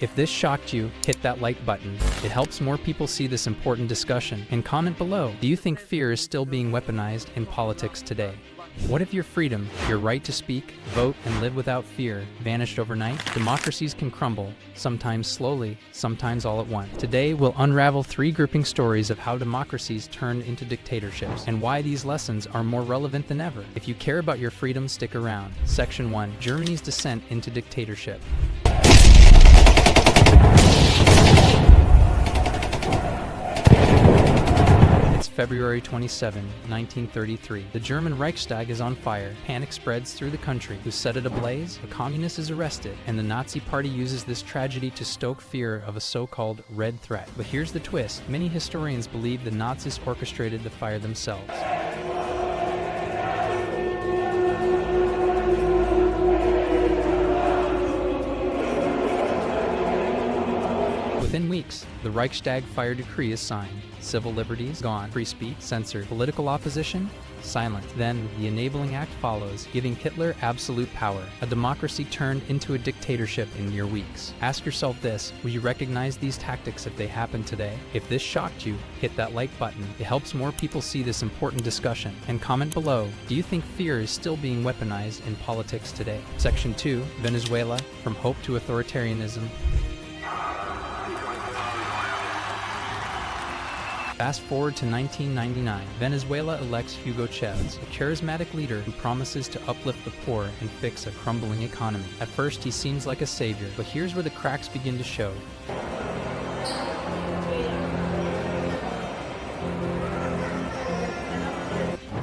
If this shocked you, hit that like button. It helps more people see this important discussion. And comment below, do you think fear is still being weaponized in politics today? What if your freedom, your right to speak, vote, and live without fear vanished overnight? Democracies can crumble, sometimes slowly, sometimes all at once. Today, we'll unravel 3 gripping stories of how democracies turned into dictatorships and why these lessons are more relevant than ever. If you care about your freedom, stick around. Section 1. Germany's descent into dictatorship. February 27, 1933. The German Reichstag is on fire. Panic spreads through the country. Who set it ablaze? A communist is arrested, and the Nazi Party uses this tragedy to stoke fear of a so-called Red Threat. But here's the twist. Many historians believe the Nazis orchestrated the fire themselves. Within weeks, the Reichstag fire decree is signed. Civil liberties gone, free speech censored, political opposition silent. Then, the Enabling Act follows, giving Hitler absolute power. A democracy turned into a dictatorship in mere weeks. Ask yourself this, will you recognize these tactics if they happen today? If this shocked you, hit that like button. It helps more people see this important discussion. And comment below, do you think fear is still being weaponized in politics today? Section 2. Venezuela, from hope to authoritarianism. Fast forward to 1999, Venezuela elects Hugo Chávez, a charismatic leader who promises to uplift the poor and fix a crumbling economy. At first, he seems like a savior, but here's where the cracks begin to show.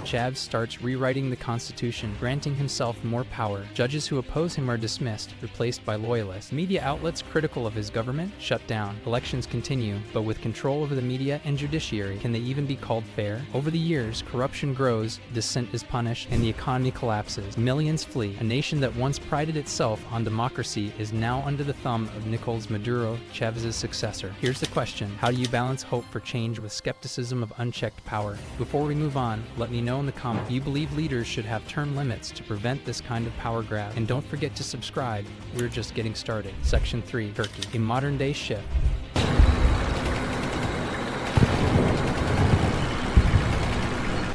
Chávez starts rewriting the constitution, granting himself more power. Judges who oppose him are dismissed, replaced by loyalists. Media outlets critical of his government shut down. Elections continue, but with control over the media and judiciary, can they even be called fair? Over the years, corruption grows, dissent is punished, and the economy collapses. Millions flee. A nation that once prided itself on democracy is now under the thumb of Nicolás Maduro, Chávez's successor. Here's the question: how do you balance hope for change with skepticism of unchecked power? Before we move on, let me know in the comments, you believe leaders should have term limits to prevent this kind of power grab. And don't forget to subscribe. We're just getting started. Section 3. Turkey. A modern-day shift.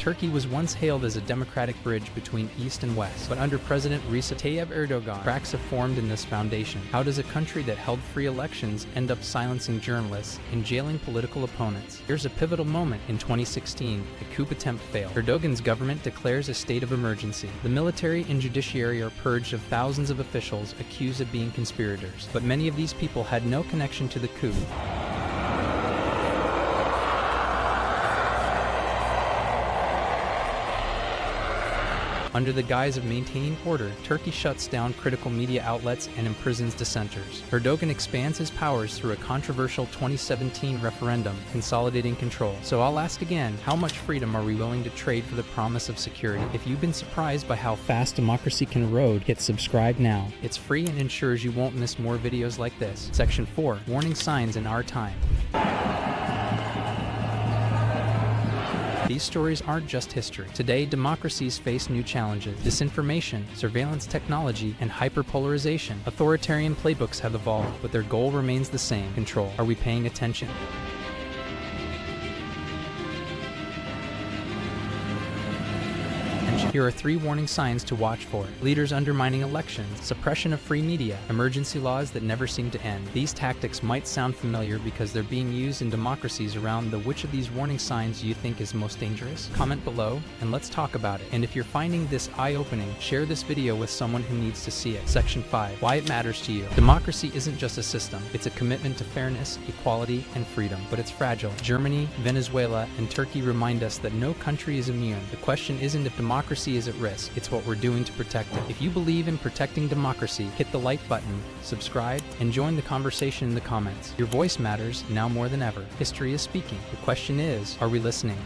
Turkey was once hailed as a democratic bridge between East and West, but under President Recep Tayyip Erdogan, cracks have formed in this foundation. How does a country that held free elections end up silencing journalists and jailing political opponents? Here's a pivotal moment in 2016. The coup attempt failed. Erdogan's government declares a state of emergency. The military and judiciary are purged of thousands of officials accused of being conspirators, but many of these people had no connection to the coup. Under the guise of maintaining order, Turkey shuts down critical media outlets and imprisons dissenters. Erdogan expands his powers through a controversial 2017 referendum, consolidating control. So I'll ask again, how much freedom are we willing to trade for the promise of security? If you've been surprised by how fast democracy can erode, hit subscribe now. It's free and ensures you won't miss more videos like this. Section 4. Warning signs in our time. These stories aren't just history. Today, democracies face new challenges: disinformation, surveillance technology, and hyperpolarization. Authoritarian playbooks have evolved, but their goal remains the same: control. Are we paying attention? Here are 3 warning signs to watch for. Leaders undermining elections, suppression of free media, emergency laws that never seem to end. These tactics might sound familiar because they're being used in democracies around the which of these warning signs you think is most dangerous? Comment below and let's talk about it. And if you're finding this eye-opening, share this video with someone who needs to see it. Section 5. Why it matters to you. Democracy isn't just a system. It's a commitment to fairness, equality, and freedom. But it's fragile. Germany, Venezuela, and Turkey remind us that no country is immune. The question isn't if democracy is at risk, it's what we're doing to protect it. If you believe in protecting democracy, hit the like button, subscribe, and join the conversation in the comments. Your voice matters now more than ever. History is speaking. The question is, are we listening?